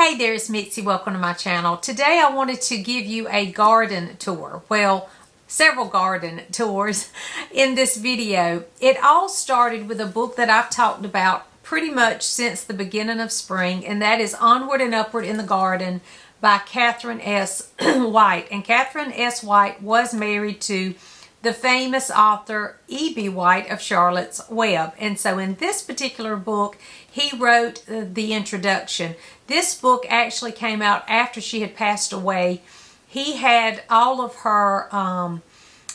Hey there, it's Mitzi. Welcome to my channel. Today I wanted to give you a garden tour. Well, several garden tours in this video. It all started with a book that I've talked about pretty much since the beginning of spring, and that is Onward and Upward in the Garden by Catherine S. White. And Catherine S. White was married to the famous author E.B. White of Charlotte's Web. And so in this particular book, he wrote the introduction. This book actually came out after she had passed away. He had all of her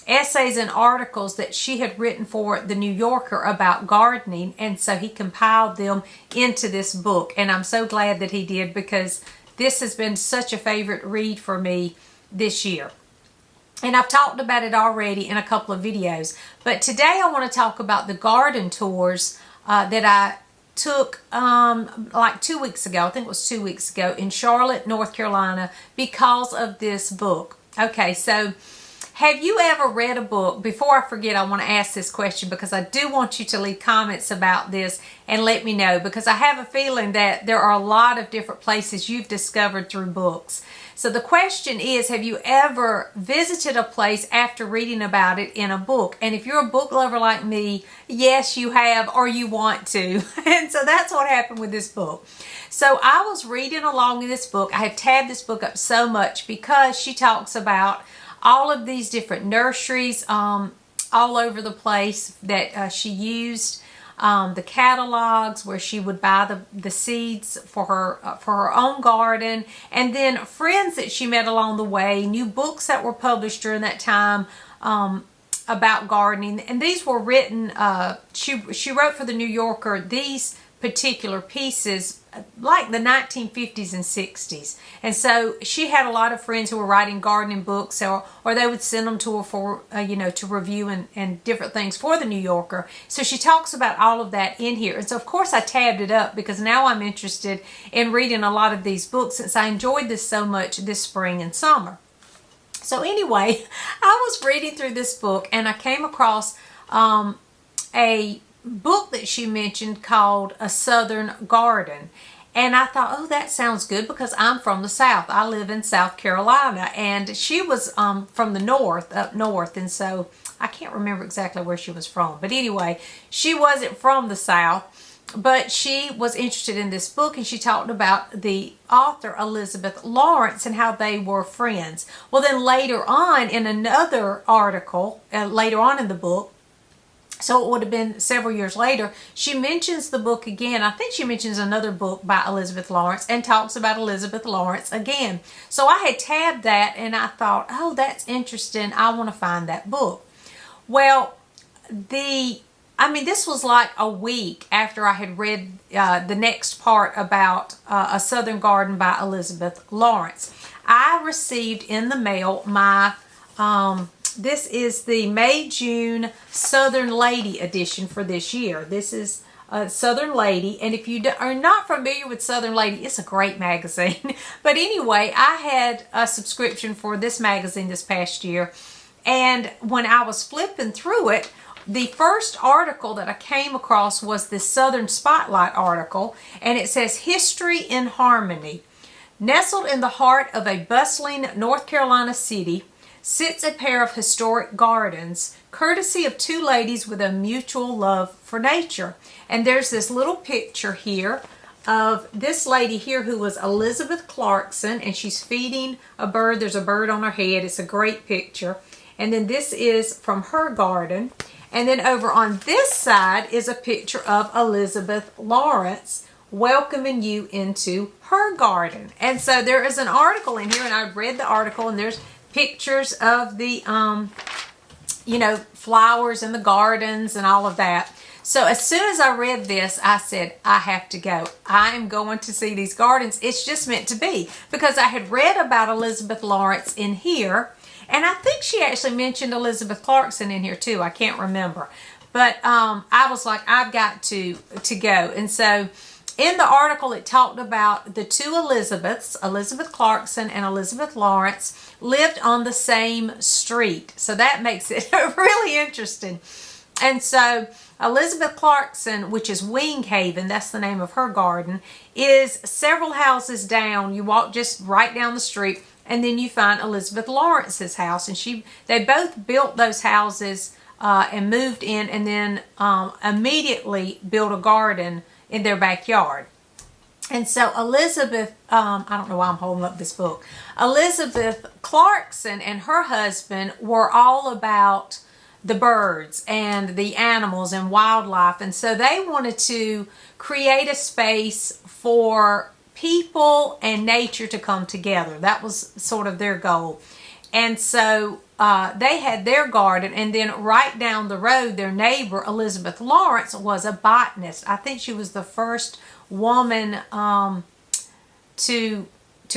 essays and articles that she had written for The New Yorker about gardening, and so he compiled them into this book. And I'm so glad that he did, because this has been such a favorite read for me this year. And I've talked about it already in a couple of videos. But today I want to talk about the garden tours that I took like 2 weeks ago. I think it was 2 weeks ago in Charlotte, North Carolina, because of this book. Okay, so have you ever read a book? Before I forget, I want to ask this question, because I do want you to leave comments about this and let me know, because I have a feeling that there are a lot of different places you've discovered through books. So the question is, have you ever visited a place after reading about it in a book? And if you're a book lover like me, yes, you have, or you want to. And so that's what happened with this book. So I was reading along in this book. I have tabbed this book up so much because she talks about all of these different nurseries all over the place that she used. The catalogs where she would buy the seeds for her own garden, and then friends that she met along the way, new books that were published during that time about gardening. And these were written, she wrote for The New Yorker these particular pieces like the 1950s and 60s. And so she had a lot of friends who were writing gardening books, or they would send them to her for, to review and different things for The New Yorker. So she talks about all of that in here. And so of course I tabbed it up, because now I'm interested in reading a lot of these books, since I enjoyed this so much this spring and summer. So anyway, I was reading through this book and I came across a book that she mentioned called A Southern Garden. And I thought, oh, that sounds good, because I'm from the South. I live in South Carolina, and she was from the north, up north, and so I can't remember exactly where she was from. But anyway, she wasn't from the South, but she was interested in this book, and she talked about the author Elizabeth Lawrence and how they were friends. Well, then later on in another article, later on in the book, so it would have been several years later, she mentions the book again. I think she mentions another book by Elizabeth Lawrence and talks about Elizabeth Lawrence again. So I had tabbed that and I thought, oh, that's interesting. I want to find that book. Well, this was like a week after I had read the next part about A Southern Garden by Elizabeth Lawrence. I received in the mail my this is the May-June Southern Lady edition for this year. This is Southern Lady, and if you are not familiar with Southern Lady, it's a great magazine. But anyway, I had a subscription for this magazine this past year, and when I was flipping through it, the first article that I came across was this Southern Spotlight article, and it says, History in Harmony. Nestled in the heart of a bustling North Carolina city sits a pair of historic gardens, courtesy of two ladies with a mutual love for nature. And there's this little picture here of this lady here who was Elizabeth Clarkson, and she's feeding a bird. There's a bird on her head. It's a great picture. And then this is from her garden. And then over on this side is a picture of Elizabeth Lawrence welcoming you into her garden. And so there is an article in here, and I read the article, and there's pictures of the, flowers and the gardens and all of that. So as soon as I read this, I said, I have to go. I am going to see these gardens. It's just meant to be, because I had read about Elizabeth Lawrence in here, and I think she actually mentioned Elizabeth Clarkson in here too. I can't remember. But I was like, I've got to go. And so in the article, it talked about the two Elizabeths, Elizabeth Clarkson and Elizabeth Lawrence, lived on the same street. So that makes it really interesting. And so Elizabeth Clarkson, which is Winghaven, that's the name of her garden, is several houses down. You walk just right down the street, and then you find Elizabeth Lawrence's house. And they both built those houses and moved in, and then immediately built a garden in their backyard. And so Elizabeth, I don't know why I'm holding up this book. Elizabeth Clarkson and her husband were all about the birds and the animals and wildlife. And so they wanted to create a space for people and nature to come together. That was sort of their goal. And so they had their garden, and then right down the road, their neighbor, Elizabeth Lawrence, was a botanist. I think she was the first woman to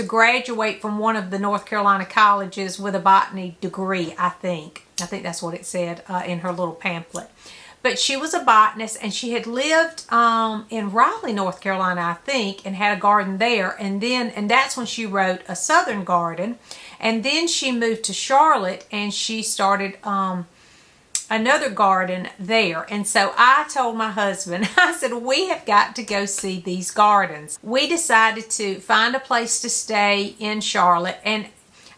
graduate from one of the North Carolina colleges with a botany degree, I think. I think that's what it said in her little pamphlet. But she was a botanist, and she had lived in Raleigh, North Carolina, I think, and had a garden there. And that's when she wrote A Southern Garden. And then she moved to Charlotte, and she started another garden there. And so I told my husband, I said, we have got to go see these gardens. We decided to find a place to stay in Charlotte, and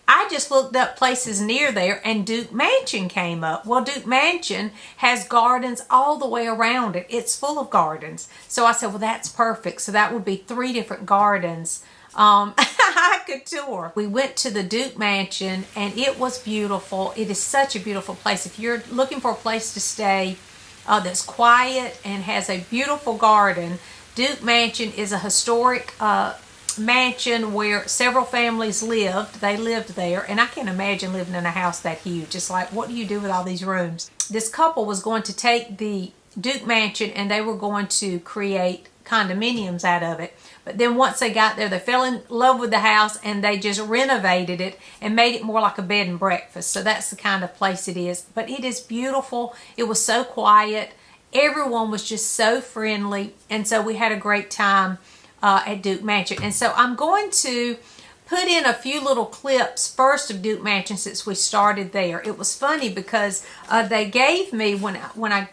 I just looked up places near there, and Duke Mansion came up. Well, Duke Mansion has gardens all the way around it. It's full of gardens. So I said, well, that's perfect. So that would be 3 different gardens I could tour. We went to the Duke Mansion, and it was beautiful. It is such a beautiful place. If you're looking for a place to stay that's quiet and has a beautiful garden, Duke Mansion is a historic mansion where several families lived. They lived there, and I can't imagine living in a house that huge. It's like, what do you do with all these rooms? This couple was going to take the Duke Mansion, and they were going to create condominiums out of it. But then once they got there, they fell in love with the house, and they just renovated it and made it more like a bed and breakfast. So that's the kind of place it is. But it is beautiful. It was so quiet. Everyone was just so friendly. And so we had a great time at Duke Mansion. And so I'm going to put in a few little clips first of Duke Mansion since we started there. It was funny because they gave me, when I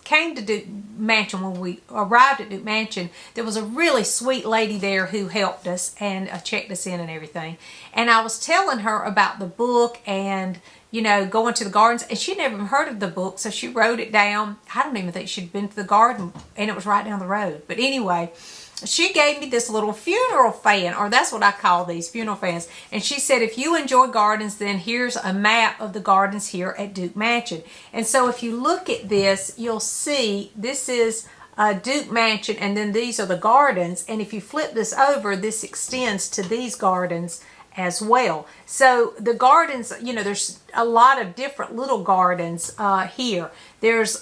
came to Duke Mansion, when we arrived at Duke Mansion, there was a really sweet lady there who helped us and checked us in and everything. And I was telling her about the book and, you know, going to the gardens, and she'd never even heard of the book, so she wrote it down. I don't even think she'd been to the garden, and it was right down the road. But anyway, she gave me this little funeral fan, or that's what I call these, funeral fans. And she said, if you enjoy gardens, then here's a map of the gardens here at Duke Mansion. And so if you look at this, you'll see this is Duke Mansion, and then these are the gardens. And if you flip this over, this extends to these gardens as well. So the gardens, you know, there's a lot of different little gardens here. There's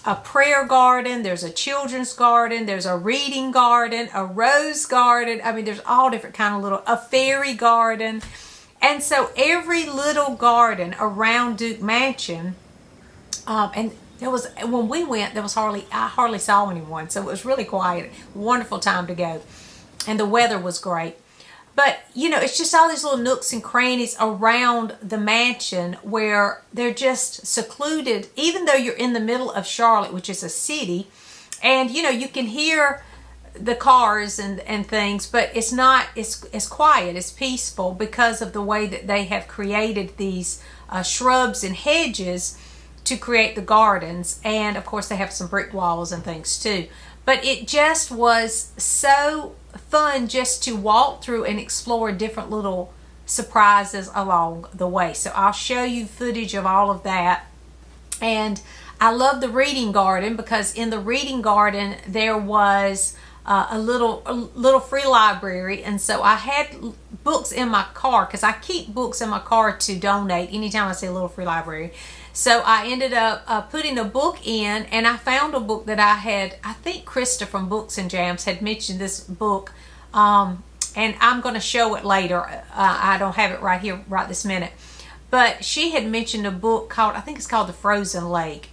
a prayer garden, there's a children's garden, there's a reading garden, a rose garden. I mean, there's all different kind of little, a fairy garden. And so every little garden around Duke Mansion, and there was, when we went, I hardly saw anyone. So it was really quiet, wonderful time to go. And the weather was great. But, you know, it's just all these little nooks and crannies around the mansion where they're just secluded, even though you're in the middle of Charlotte, which is a city. And, you know, you can hear the cars and things, but it's not, it's quiet, it's peaceful because of the way that they have created these shrubs and hedges to create the gardens. And, of course, they have some brick walls and things, too. But it just was so fun just to walk through and explore different little surprises along the way. So I'll show you footage of all of that. And I love the reading garden because in the reading garden there was a little free library, and so I had books in my car because I keep books in my car to donate anytime I see a little free library. So I ended up putting a book in, and I found a book that I think Krista from Books and Jams had mentioned this book, and I'm going to show it later. I don't have it right here, right this minute. But she had mentioned a book called, I think it's called The Frozen Lake.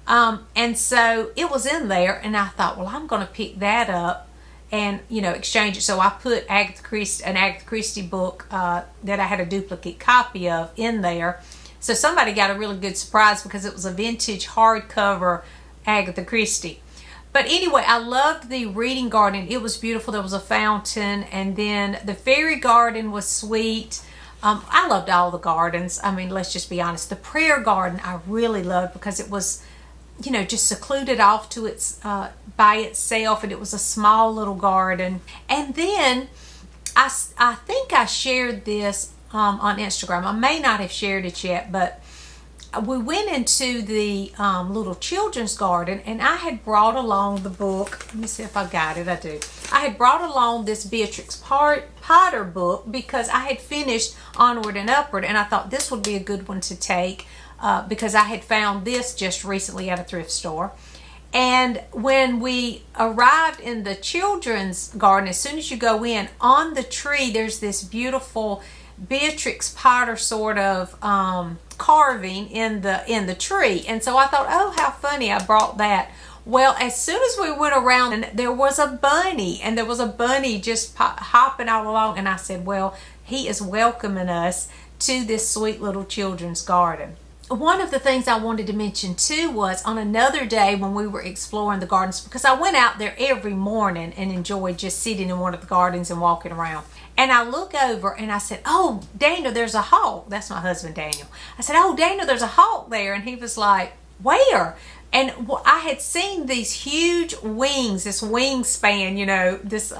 And so it was in there, and I thought, well, I'm going to pick that up and, you know, exchange it. So I put an Agatha Christie book that I had a duplicate copy of in there So somebody got a really good surprise because it was a vintage hardcover Agatha Christie. But anyway, I loved the reading garden. It was beautiful. There was a fountain, and then the fairy garden was sweet. I loved all the gardens. I mean, let's just be honest. The prayer garden I really loved because it was, you know, just secluded off to its by itself, and it was a small little garden. And then I think I shared this on Instagram. I may not have shared it yet, but we went into the little children's garden, and I had brought along the book. Let me see if I got it. I do. I had brought along this Beatrix Potter book because I had finished Onward and Upward, and I thought this would be a good one to take because I had found this just recently at a thrift store. And when we arrived in the children's garden, as soon as you go in, on the tree there's this beautiful Beatrix Potter sort of carving in the tree. And so I thought, oh, how funny, I brought that. Well, as soon as we went around, and there was a bunny, and there was a bunny just hopping all along, and I said, well, he is welcoming us to this sweet little children's garden. One of the things I wanted to mention too was on another day when we were exploring the gardens, because I went out there every morning and enjoyed just sitting in one of the gardens and walking around. And I look over and I said, oh, Daniel, there's a hawk. That's my husband, Daniel. I said, oh, Daniel, there's a hawk there. And he was like, where? And I had seen these huge wings, this wingspan, you know, this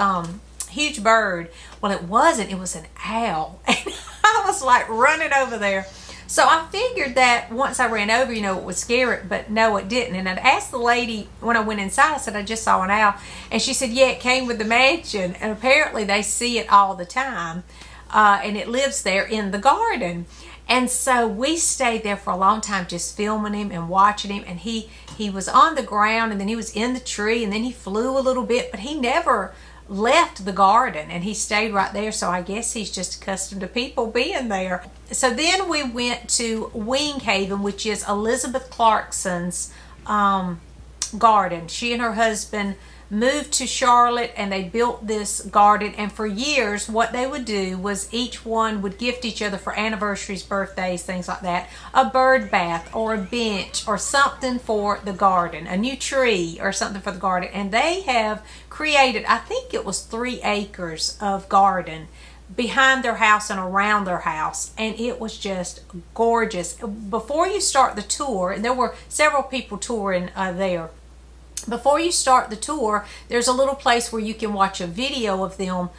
huge bird. Well, it wasn't. It was an owl. And I was like running over there. So I figured that once I ran over, you know, it would scare it, but no, it didn't. And I'd asked the lady when I went inside, I said, I just saw an owl. And she said, yeah, it came with the mansion. And apparently they see it all the time. And it lives there in the garden. And so we stayed there for a long time just filming him and watching him. And he was on the ground, and then he was in the tree, and then he flew a little bit, but he never left the garden, and he stayed right there. So I guess he's just accustomed to people being there. So then we went to Winghaven, which is Elizabeth Clarkson's garden. She and her husband moved to Charlotte, and they built this garden. And for years what they would do was each one would gift each other for anniversaries, birthdays, things like that, a bird bath or a bench or something for the garden, a new tree or something for the garden. And they have created, I think it was 3 acres of garden behind their house and around their house, and it was just gorgeous. Before you start the tour, and there were several people touring there, before you start the tour, there's a little place where you can watch a video of them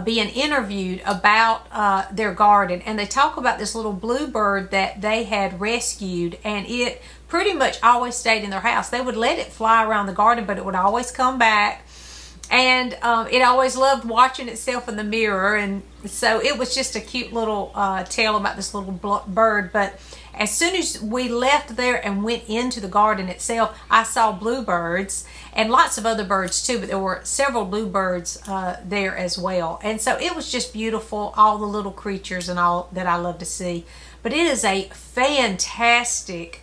being interviewed about their garden. And they talk about this little bluebird that they had rescued, and it pretty much always stayed in their house. They would let it fly around the garden, but it would always come back. And it always loved watching itself in the mirror. And so it was just a cute little tale about this little bird. But as soon as we left there and went into the garden itself, I saw bluebirds and lots of other birds too, but there were several bluebirds there as well. And so it was just beautiful, all the little creatures and all that I love to see. But it is a fantastic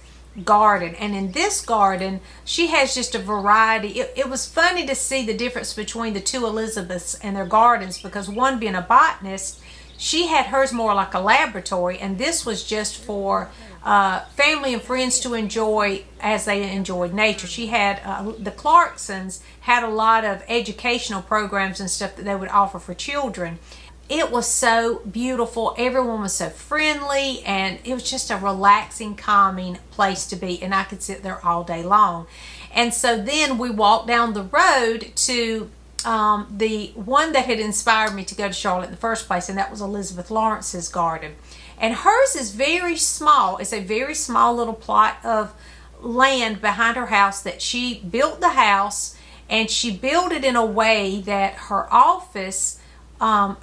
garden, and in this garden she has just a variety. It was funny to see the difference between the two Elizabeths and their gardens, because one being a botanist, she had hers more like a laboratory, and this was just for family and friends to enjoy as they enjoyed nature. She had the Clarksons had a lot of educational programs and stuff that they would offer for children. It was so beautiful. Everyone was so friendly, and it was just a relaxing, calming place to be, and I could sit there all day long. And so then we walked down the road to the one that had inspired me to go to Charlotte in the first place, and that was Elizabeth Lawrence's garden. And hers is very small. It's a very small little plot of land behind her house that she built the house, and she built it in a way that her office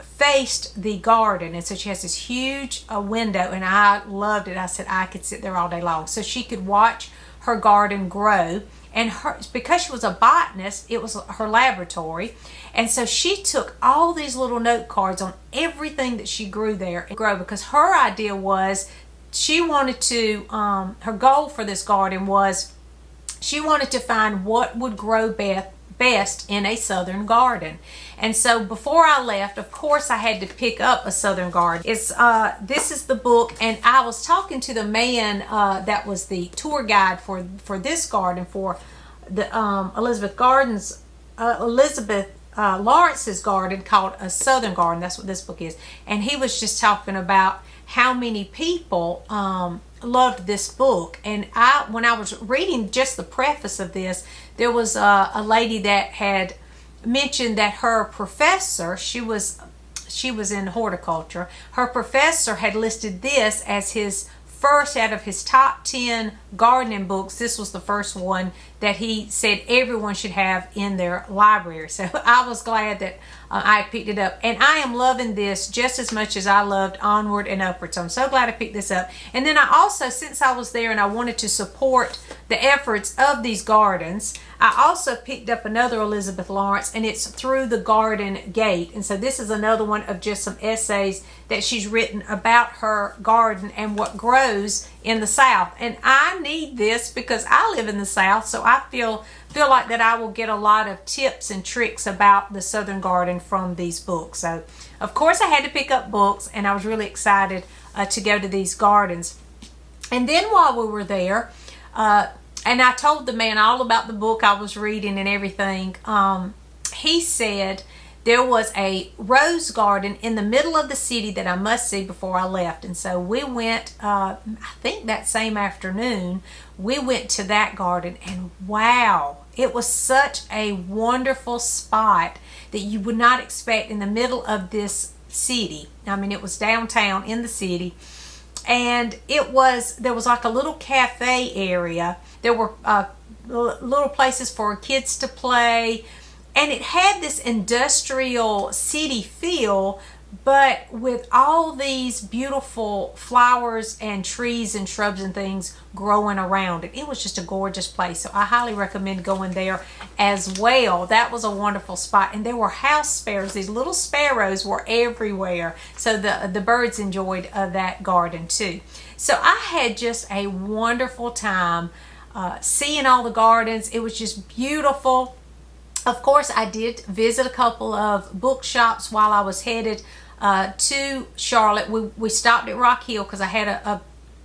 faced the garden. And so she has this huge window, and I loved it. I said I could sit there all day long. So she could watch her garden grow. And because she was a botanist, it was her laboratory. And so she took all these little note cards on everything that she grew there and grow, because her idea was she wanted to, her goal for this garden was she wanted to find what would grow best in a southern garden. And so before I left, of course, I had to pick up a southern garden. This is the book, and I was talking to the man that was the tour guide for this garden, for the Elizabeth Lawrence's garden, called A Southern Garden. That's what this book is. And he was just talking about how many people loved this book. And when I was reading just the preface of this, there was a lady that had mentioned that her professor, she was in horticulture, her professor had listed this as his first out of his top 10 gardening books. This was the first one that he said everyone should have in their library. So I was glad that I picked it up, and I am loving this just as much as I loved Onward and Upward. So I'm so glad I picked this up. And then I also, since I was there and I wanted to support the efforts of these gardens, I also picked up another Elizabeth Lawrence, and it's Through the Garden Gate. And so this is another one of just some essays that she's written about her garden and what grows in the South. And I need this because I live in the South, so I feel like that I will get a lot of tips and tricks about the Southern garden from these books. So of course I had to pick up books, and I was really excited to go to these gardens. And then while we were there, and I told the man all about the book I was reading and everything, he said there was a rose garden in the middle of the city that I must see before I left. And so we went, I think that same afternoon, we went to that garden, and wow, it was such a wonderful spot that you would not expect in the middle of this city. I mean, it was downtown in the city, and there was like a little cafe area. There were little places for kids to play, and it had this industrial city feel, but with all these beautiful flowers and trees and shrubs and things growing around it. It was just a gorgeous place. So I highly recommend going there as well. That was a wonderful spot. And there were house sparrows. These little sparrows were everywhere. So the birds enjoyed that garden too. So I had just a wonderful time seeing all the gardens. It was just beautiful. Of course, I did visit a couple of bookshops while I was headed to Charlotte. We stopped at Rock Hill because I had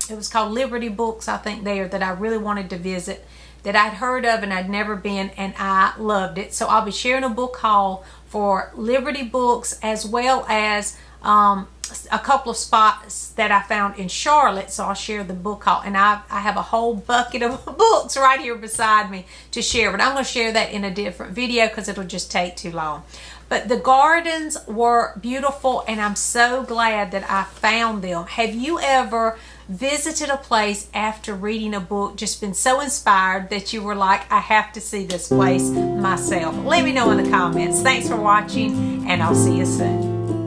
it was called Liberty Books, I think, there, that I really wanted to visit, that I'd heard of and I'd never been, and I loved it. So I'll be sharing a book haul for Liberty Books, as well as a couple of spots that I found in Charlotte. So I'll share the book haul, and I have a whole bucket of books right here beside me to share, but I'm going to share that in a different video because it'll just take too long. But the gardens were beautiful, and I'm so glad that I found them. Have you ever visited a place after reading a book, just been so inspired that you were like, I have to see this place myself? Let me know in the comments. Thanks for watching, and I'll see you soon.